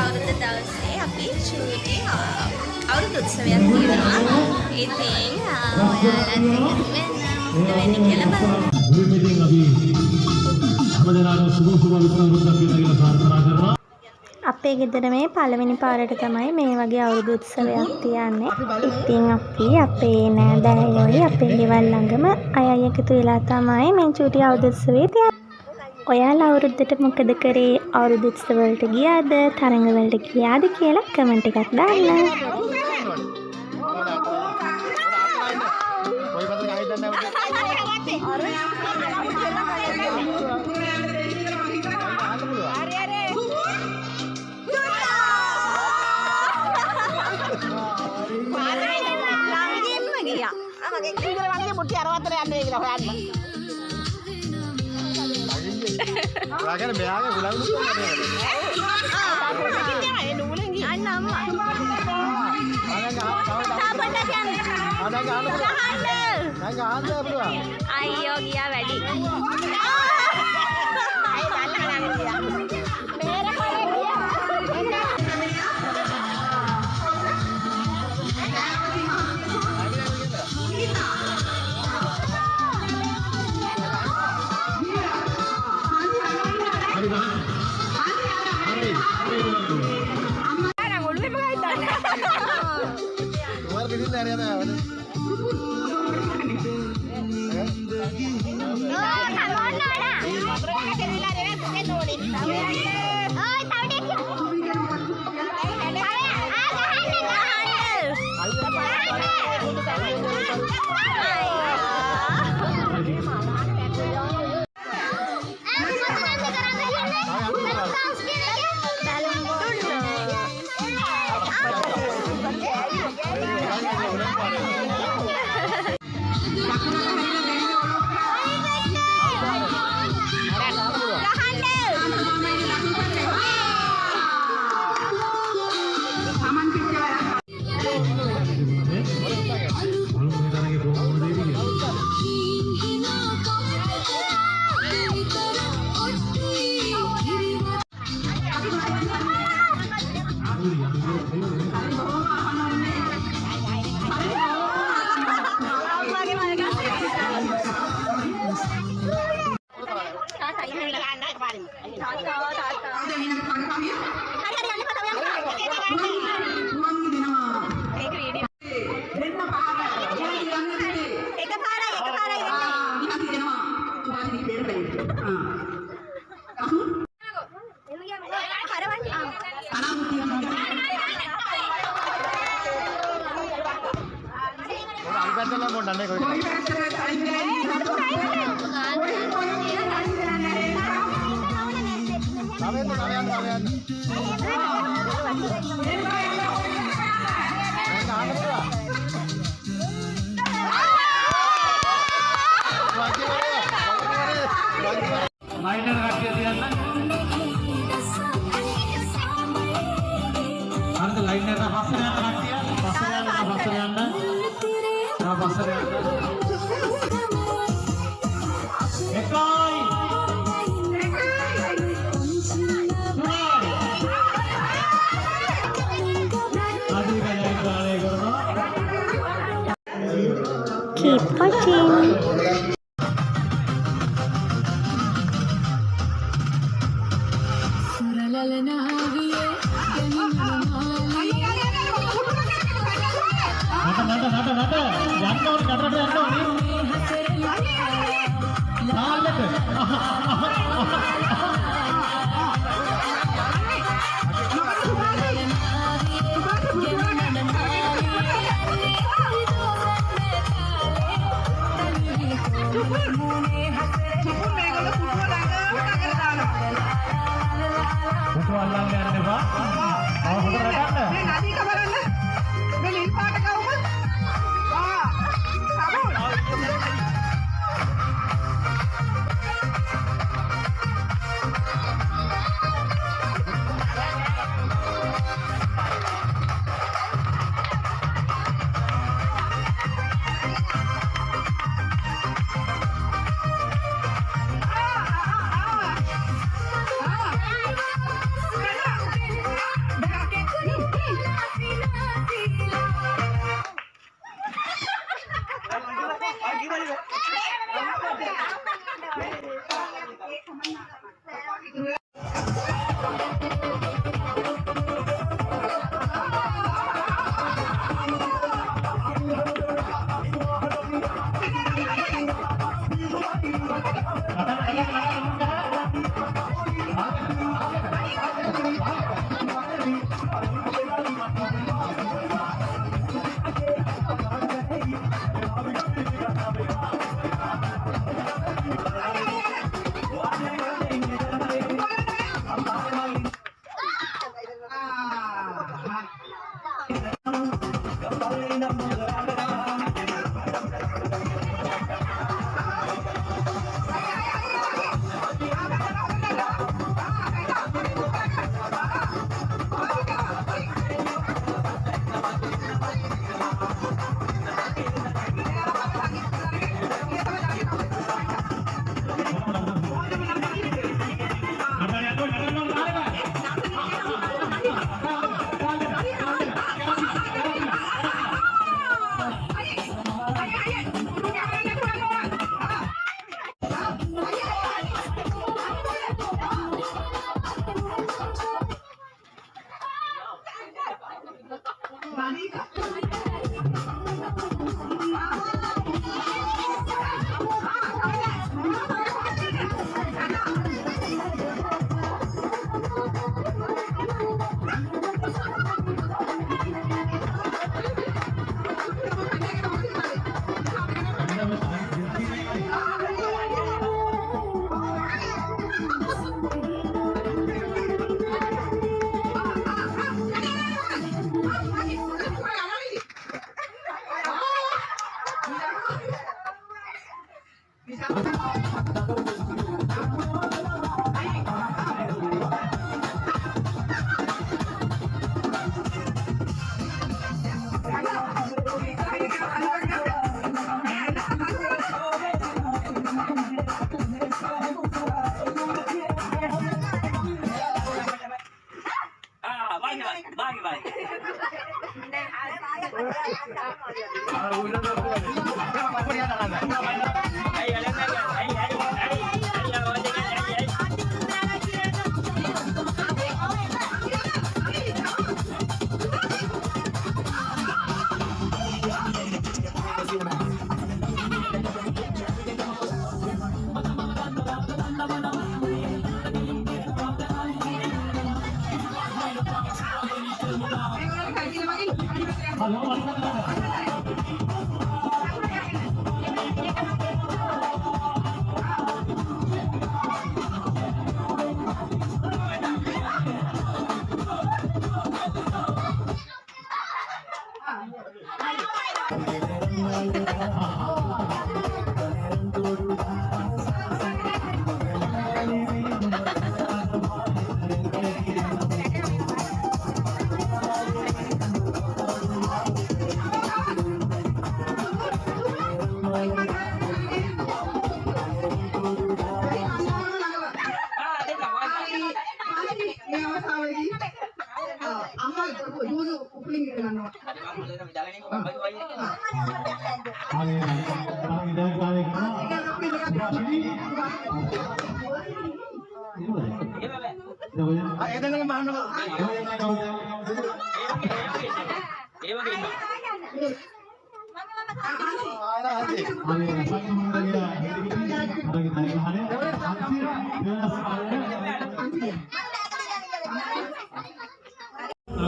අවුරුදු දවසේ අපි චූටි අවුරුදු උත්සවයක් තියෙනවා. ඉතින් ඔයාලත් එකතු වෙන්න මොකද වෙන්නේ කියලා බලමු. ඉතින් අපි හැමදෙනාටම සුබ විපරම් කියලා ප්‍රාර්ථනා කරනවා. අපේ ගෙදර මේ පළවෙනි පාරට තමයි මේ වගේ අවුරුදු උත්සවයක් තියන්නේ. ඉතින් අපි අපේ නෑදෑයෝයි අපේ ගෙවල් ළඟම අය එකතු වෙලා තමයි මේ චූටි අවුරුදු උත්සවේ තියන්නේ. ඔයාලා අවුරුද්දට මොකද කරේ? අවුරුදු උත්සව වලට ගියාද? තරඟ වලට ගියාද කියලා කමෙන්ට් එකක් දාන්න. Rakyat beaga bulan itu kan ada. Ayo dia ready. Keep watching.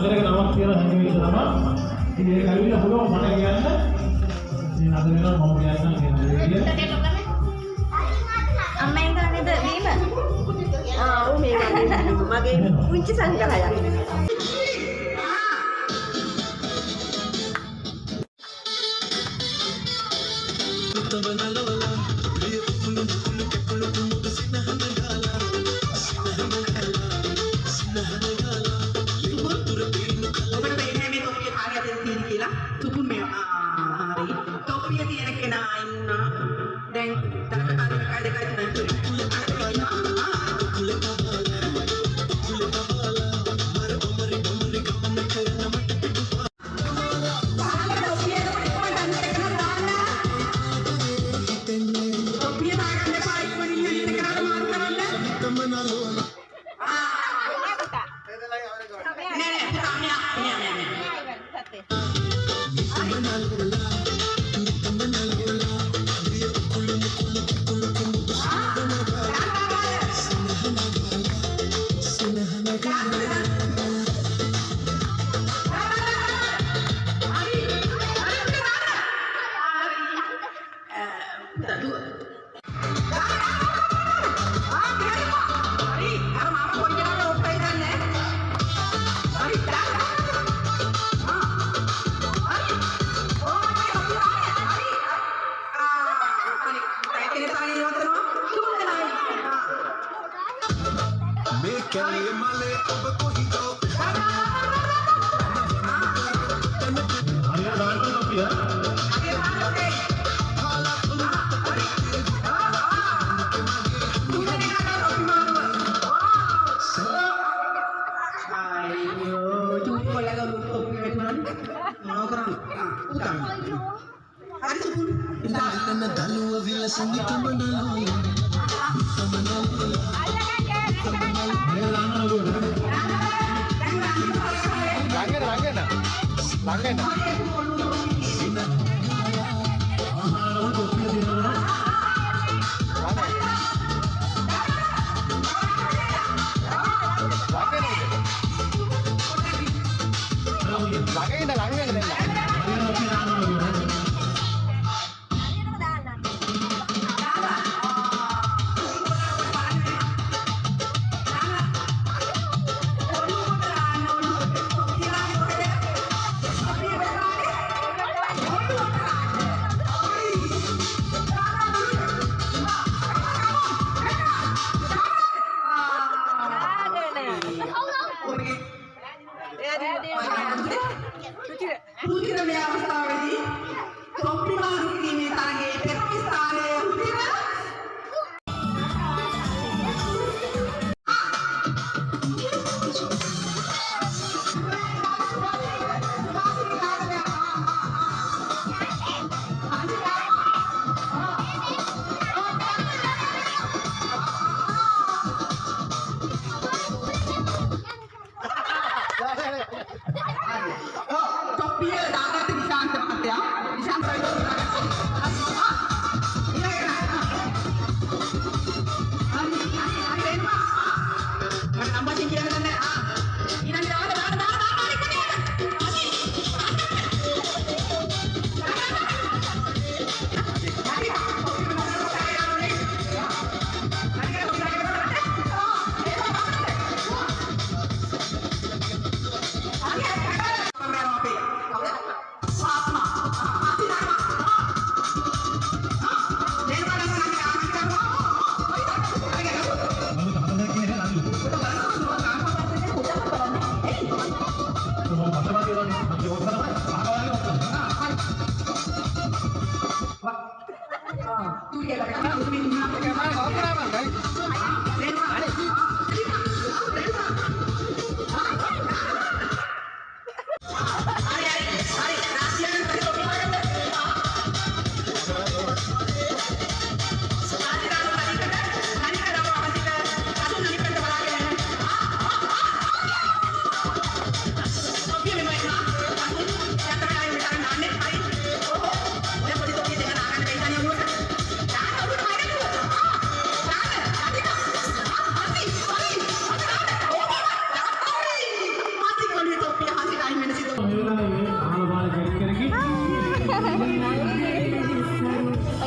නගරක නමක් කියලා හැංගිවිල තමයි. ඉතින් ඒක ඇවිල්ලා පුළුවන් මට කියන්න. ඉතින් අද වෙනවා මම කියන්නම් අම්මෙන් කරන්නේද වීම? ඔව් මේ මගේ පුංචි සංග්‍රහයක්. හරියට දාන්න තොපිය. Ayo, cukup lah kamu topi macam mau kerang. Utang. Hari cukup. Karena dalu vilasandi kamanalo kamanalo හරියට දාන්න නළුවට. ළඟට ආහාරවල තොපිය දිනනවා. ළඟ දෙන්න හරියට අපි දාන්න නළුවට. රුධිර මේ අවස්ථාවේදී තොප්පි මාරු කිරීමේ තරගයේ පෙරපි ස්ථානයේ රුධිර තොප්පිය දාගත්ත නිශාන්ත මහත්තයා නිශාන්ත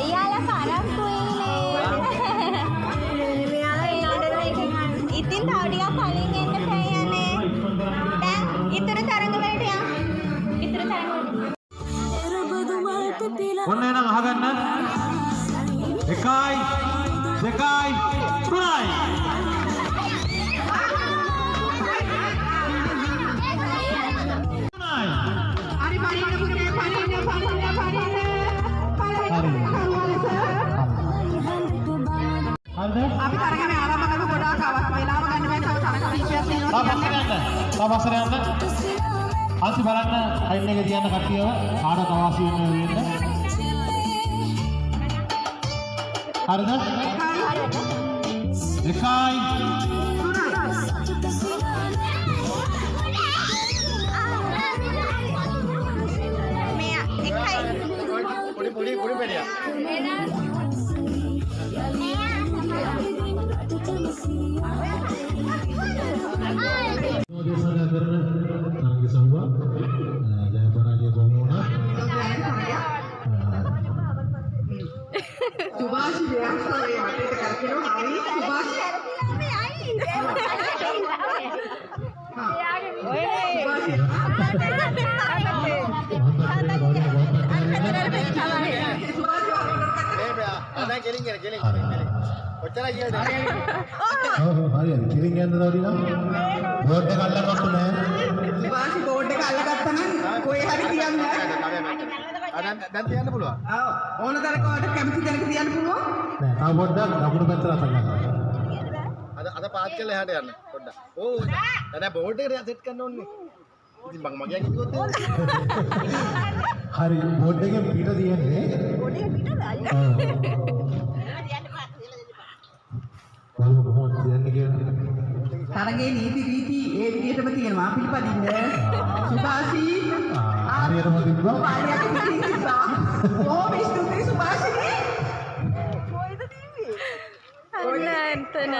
ඔයාලා පරක්කු ඉන්නේ. ඉතින් තව ටිකක් කලින් එන්න ප්‍රයන්නේ. දැන් ඉතුරු තරඟ වලට යන්න. ඉතුරු තරඟ වලට. ඔන්න එහෙනම් අහගන්න. 1 2 3යි. hari parinya punya parinya හරිද? අපි තරගනේ ආරම්භ කරමු ගොඩාක් වෙලාව ගන්න බෑ තව තරග විශ්වාස තා පස්සට යන්න. අන්ති බලන්න අයින් එක තියන්න කට්ටියව කාට තවාසි වෙන්න වෙන්න. හරිද? 1 පොඩි පෙඩියක්. දේශනා කරන තරග සමුවා ජය පරාජය කොහොම වුණත් සුභාෂි ව්‍යාසයේ වටේට කරකිනවා හරි සුභාෂි දැන් කෙලින්. කොච්චරයි කියන්නේ? හරි කිරින් යන්න දවඩි නම් බෝඩ් එක අල්ලගන්න නෑ. සුභාෂි බෝඩ් එක අල්ලගත්තා නම් කොහේ හරි තියන්න. දැන් තියන්න පුළුවන්. ආ ඕන තරකට කැමති තැනක තියන්න පුළුවන්. නෑ තා පොඩ්ඩක් ලකුණු පැත්තට අතගන්න. අද පාත් කරලා එහාට යන්න පොඩ්ඩක්. ඕ දැන් බෝඩ් එකට සෙට් කරන්න ඕනේ. ඉතින් මම මගියක් කිව්වොත් හරි බෝඩ් එකෙන් පිට තියෙන්නේ. බෝඩ් එක පිටද අයියා? බලමු කොහොමද තියන්නේ කියලා. තරගේ නීති රීති ඒ විදිහටම තියෙනවා පිළිපදින්න. සුභාෂි හරියටම තිබ්බා. පාලියක් තිබ්බා. කොහොම ස්තුතියි සුභාෂි. අන්න එතන.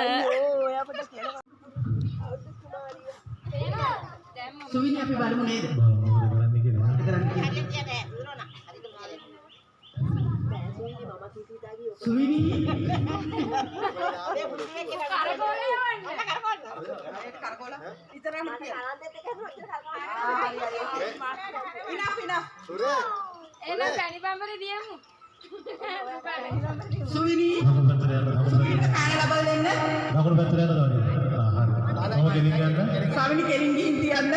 සුවිනි අපි බලමු නේද? මොකද කරන්නේ කියලා. සුවිනි සුවිනි ලකුණු පැත්තට යන්න. කාණ ලබා දෙන්න. ලකුණු පැත්තට යන්න දවඩි. හරි. මොකද ගෙලින් යන්න. ස්වාමිනී කෙලින් ගිහින් තියන්න.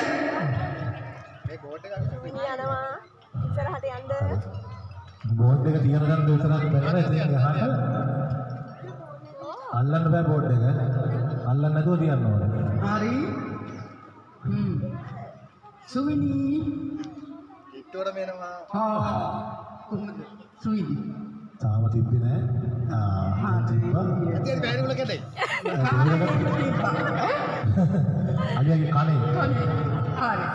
මේ බෝඩ් එක යනවා ඉස්සරහට යන්න බෝඩ් එක තියන ගන්න විතරක් බැහැ. ඉතින් එහාට අල්ලන්න බෑ බෝඩ් එක. අල්ලන්න නැතුව තියන්න ඕනේ. හරි. සුවිනි ඉක්තෝර මේනවා. කොහොමද සුවිනි? තාම තිබ්බේ නෑ. තිබ්බා. ඉතින් බෑරි වල කැටේ. අලියාගේ කනේ. හරි.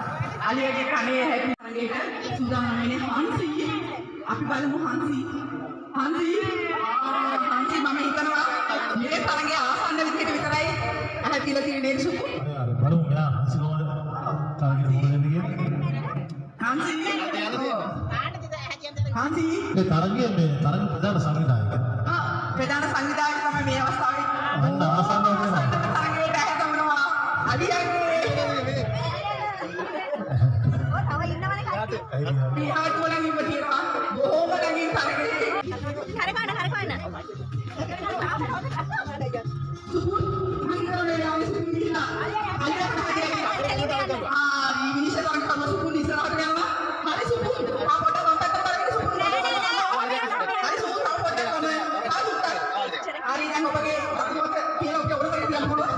අලියගේ කනේ හැටි තරගයට සූදානම් වෙන්නේ හංසි. අපි බලමු හංසි. හංසි මම හිතනවා මේ තරගයේ ආසන්න විදිහට විතරයි ඇහැතිලා තියෙන නේද සුකු? අර බලමු මෙයා හංසි කොහොමද තාගෙන මොකද කියන්නේ. හංසි හංසි ඒ තරගයේ මේ තරග ප්‍රධාන සංවිධායක. ප්‍රධාන සංවිධායක තමයි මේ අවස්ථාවේ. අන්න ආසන්න වෙනවා. තරගයට ඇහැතමනවා. අලියගේ පියාට වලින් ඉව තියෙනවා. බොහොම නැගින් තරගේ. කරකවන්න සුපුත් මංගලේ ආවස්තු මිනිහා. මිනිහා තරග කරන සුපුත් ඉස්සරහට යනවා. හරි සුපුත්. ආපොට වම්පට කරගෙන සුපුත්. හරි සුපුත් ආපොට කරන. හරි දැන් ඔබගේ අතුමත කියලා ඔබ උඩට තියන්න පුළුවන්.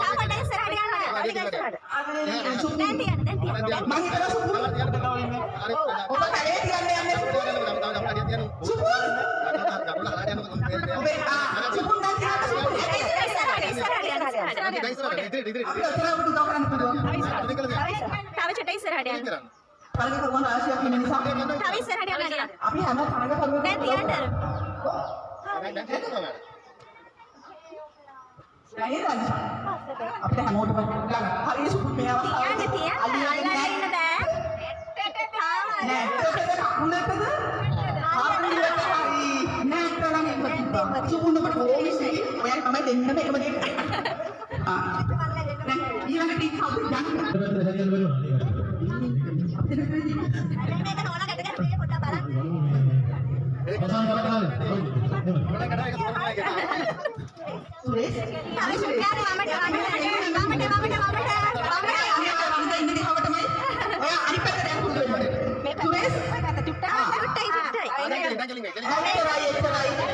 තාපට ඉස්සරහට යන්න සුපුත් දැන් තියන්න මම හිතලා සුපුත්. ඔබ කලේ තියන්න යන්නේ සුපුත්. සුපුත්. ඔබේ සුපුත් දැන් තියන්න සුපුත්. ඉස්සරහට යන්න අපි ඔතනකට උදව් කරන්න පුළුවන්. තව චුට්ටක් ඉස්සරහට යන්න තරග කරුවන් රාශියක් ඉන්න නිසා තව ඉස්සරහට යන්න අපි හැම තරග කරුවෙකුම දැන් තියන්න අපිට හැමෝටම ළඟ හරි සුපුත් මේ අවස්ථාවේ තියන්න අල්ලන්න ඉන්න බෑ නෑ කකුලටද ආපිලට හරි නැත්නම් එන්න තිබ්බා සුපුන්නකට ඕමිසි ඔයයි තමයි දෙන්නම එකම දෙයක් දැන් ඊළඟ ටීම් කවුද යන්නේ පැත්තට හරියන්න බැරුණා නේද. මේක නෝලා ගැට ගැට මේ පොඩ්ඩක් බලන්න පසන් කරලා සුරේෂ් තව චුට්ටක් වමට ඉන්නේ කවටමයි ඔයා අනිත් පැත්තට යන්න පුළුවන් සුරේෂ් චුට්ටයි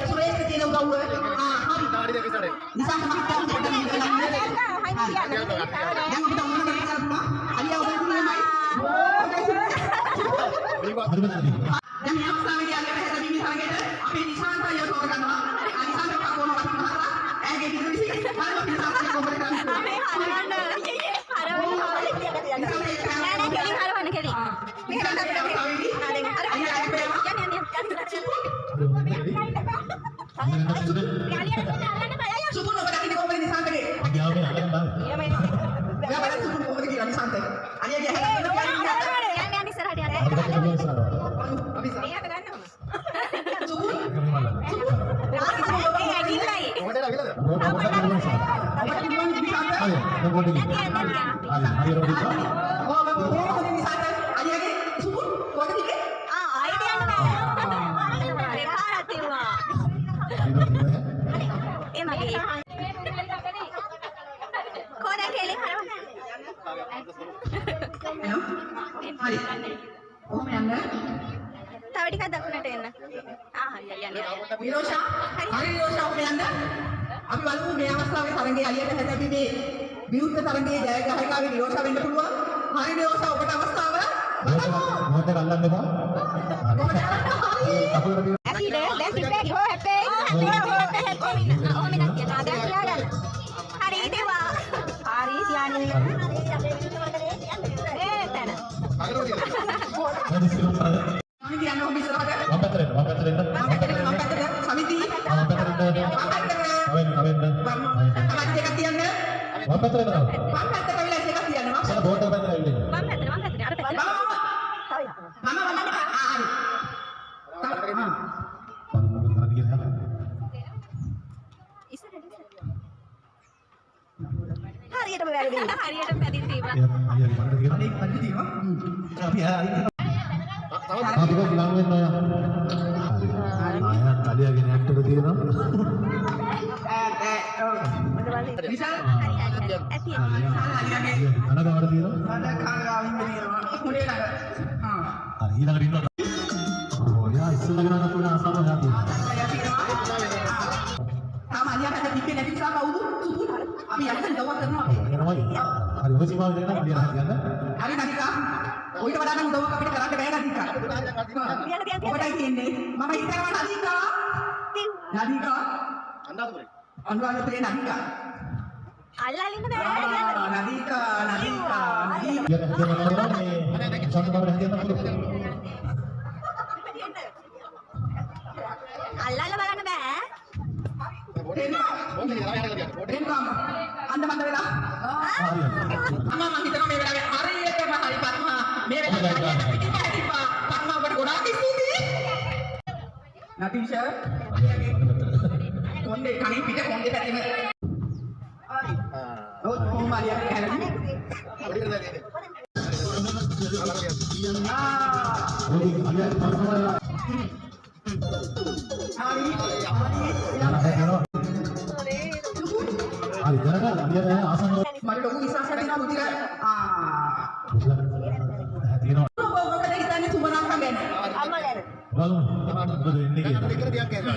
සුරේෂ් කියන උදව්ව හරි තාඩි දෙක ඉස්සරහින්. නිසා තමයි දැන් අපිට ඕන කරලා පුළුවන් අලියා ඔබ තුනමයි හරිද නැති. දැන් මේ අවස්ථාවේ කියන්නේ හැදෙන්නේ තරගෙට අපේ නිශාන්තය තෝරගන්නවා නිශාන්ත කවුරුම වටිනවා ඇගේ දිවිසි බලමු නිශාන්ත කොහොමද කරන්නේ හරවන්න කෙලින් මේක සුපුන් ඔබ දකින්නේ කොහොමද නිශාන්තගේ ගියාම අල්ලන්න බෑ. එයා බලන්න සුපුන් කොහොමද කියලා නිශාන්ත අලියාගේ හැදෙන්නේ යන්න ඉස්සරහට යන්න අපිට පුළුවන් ඉස්සරහට. අපි මේක ගන්නවම සුපුන් එකම බලන්න. ඒ ඇගිල්ලයි කොහොමද අවිලද? බෝඩ් එක පුළුවන් ඉස්සරහට. ඔබ කිව්වොත් නිශාන්ත හරි දැන් බෝඩ් එක. හරි හරි රෝඩි. ඔබ කොහොමද නිශාන්ත අලියාගේ සුපුන් කොහොමද ඉන්නේ ආයෙත් යන්න බෑ. දෙපාරක් තියුණා. හරි මගේ. කොහෙද කෙලින් හරවන්න. හරි. කොහොම යන්න? තව ටිකක් දකුණට එන්න. හරි යන්න. විරෝෂා හරි විරෝෂා ඔබ යන්න. අපි බලමු මේ අවස්ථාවේ තරඟයේ අලියට හැදෙපි මේ විරුද්ධ තරඟයේ ජයග්‍රාහකයාගේ විරෝෂා වෙන්න පුළුවන්. හරි විරෝෂා ඔබට අවස්ථාව. මොකද ගල්ලන්න එපා. ඇතිද? දැන් පිටේ හො හැපේ. ඔහොම නක් කියනවා. දැන් කියාගන්න. හරි දේවා. හරි සියානේ. තන. අපි කියන්න ඔබ ඉස්සරහට. මම පැත්තට මම පැත්තට සමිති. අවෙන්න තමයි එකක් තියන්න. මම පැත්තට මම පැත්තට වෙලා එකක් තියන්න. සර බෝඩ් එක පැත්තට ඇවිල්ලා මම පැත්තට අර පැත්තට. මම හරියටම වැරදි. හරියටම පැදින් තිබ්බා. අපි ලඟ වෙන්න ඔය. හරි. ආයෙත් අලියාගෙන ඇක්ටර් තියෙනවා. විශාල ඇති. අලියාගේ අනගාවට තියෙනවා. අද කාංගාවින් තියෙනවා. මුලේ ළඟ. හරි ඊළඟට ඉන්නවා. ඔය ඉස්සෙල්ලා ගණන් අපේ ආසාව යා තියෙනවා. තාම අලියාට පිටේ නැති නිසා කවුද? සුපුල්. අපි යන්න දවස් කරනවා. එනවායි. හරි ඔය සීමාව දෙන්න අලියා හරියන්න. හරි නදිකා. ඔයිට වඩා නම් උදව්වක් අපිට කරන්න බෑ නදිකා. ඔබටයි තියෙන්නේ. මම හිතනවා නදිකා. නදිකා. අනුරාධපුරේ නදිකා. අල්ලලින්න බෑ. නදිකා. ඊට හදනවා මේ සම්බන්ධව හදින්න පුළුවන්. අල්ලන්න බලන්න බෑ. එන්නම්. අන්දමන්ද වෙලා. අම්මා මං හිතනවා මේ වෙලාවේ හරියටම හරි පත්මා. මේ වෙලාවේ පත්මා ඔබට ගොඩාක් ස්තුතියි. නතිෂා. කොණ්ඩේ කණේ පිට කොණ්ඩේ පැත්තේම. හරි. ඔව් කොහොම හරි අපි හැලදී. ඔය අලියා පස්සමලා. හරි දැනගන්න අලියා ආසන්න මට ලොකු විශ්වාසයක් තියෙනවා මුදිර. තියෙනවා. මොකද හිතන්නේ සුමනක්ක ගැන? අම්මා ගැන. බලමු. මොකද වෙන්නේ කියලා.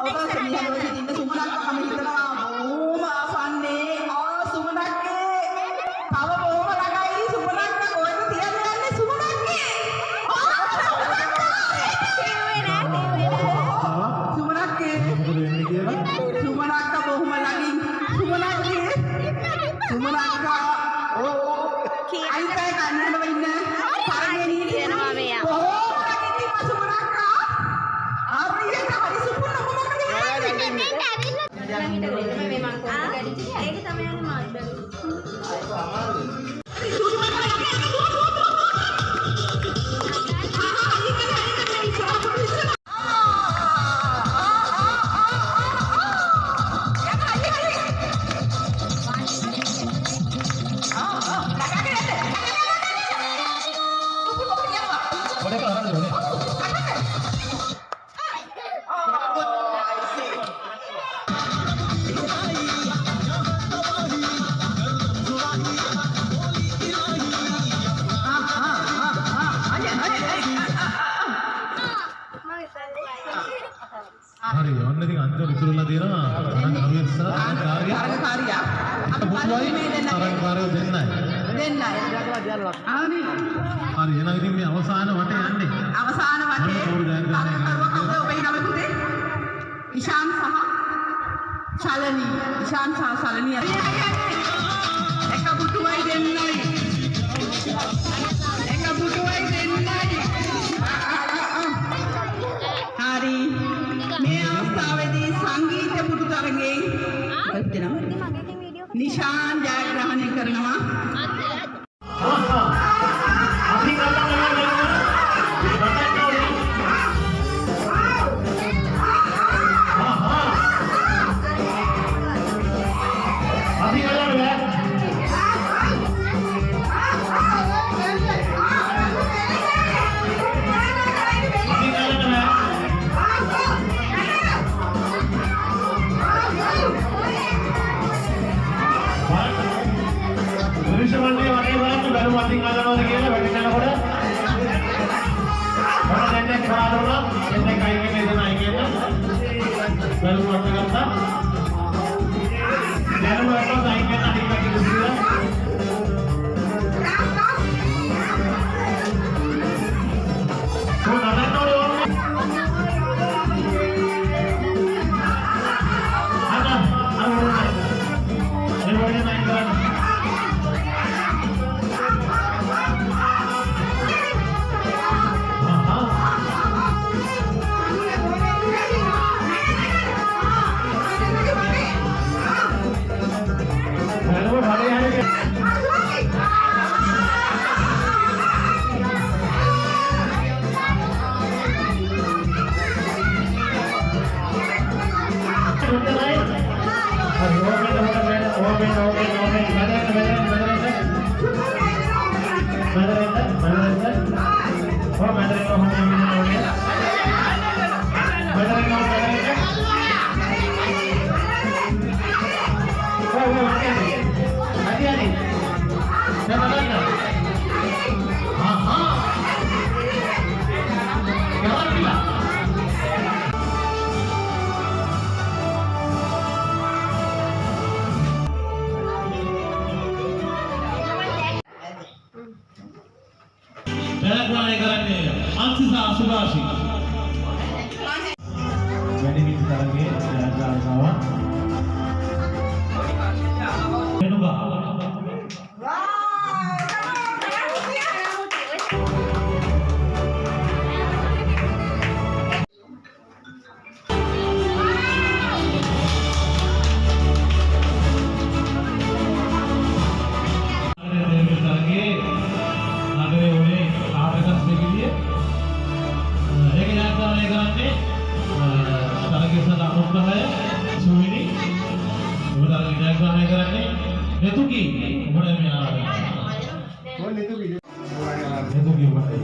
ඔබ සමියනෝ සිටින්න සුමනක්ක මම හිතනවා බොහොම ආසන්නේ. සුමනක්කේ. තව බොහොම ළඟයි සුමනක්ක කොහෙද තියන්නේ සුමනක්කේ? සුමනක්කේ. මොකද වෙන්නේ කියලා. සුමනක්ක බොහොම ළඟින්. සුමනක්කේ. සුමනක්ක. අයිපෑ කන්නම ඉන්න. තරගෙනී කියනවා මෙයා. බොහොම ළඟින් ඉන්න සුමනක්ක. ආරියට හරි සුපුර මොකද වෙන්නේ? ඒක තමයි මාත්. පොඩේ කරන්නේ ඕනේ. හරි ඔන්න ඉතින් අන්තිම ඉතුරුලා තියෙනවා අනන් අරුවෙක් සහ කාර්යය කාර්යය අපි පුතුයි මේ දෙන්නගේ තරංකාරයෝ දෙන්නයි දෙන්නයි ආනි හරි එහෙනම් ඉතින් මේ අවසාන වටේ යන්නේ අවසාන වටේ කවුද ඔබේ නම පුතේ ඉෂාන් සහ ශලනී ඉෂාන් සහ ශලනී එක පුතුයි දෙන්නයි එක පුතුයි දෙන්නයි හරි මේ අවස්ථාවේදී සංගීත පුතු තරඟේ නිශාන් ජයග්‍රහණය කරනවා දැනුම අරනවා සයින් කරන අනිත් පැත්තේ දුසිලා. කොහොමද නඩන්නෝනේ ඕනේ? අද එවනේ සයින් කරන්න. ජයග්‍රහණය කරන්නේ අංශිසා සුභාෂි. වැඩිමිත් තරගයේ ජයග්‍රාහකව වෙනුගා. नेतुकी बड़े में आ रहा है वो नेतुकी बड़े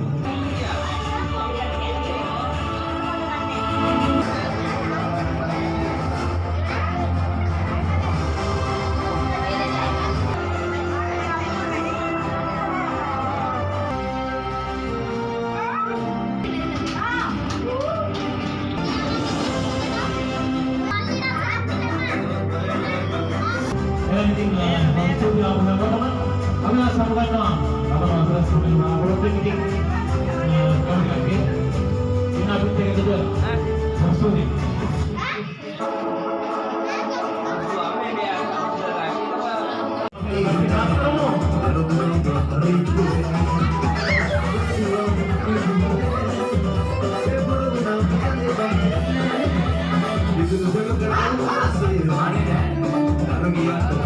Itu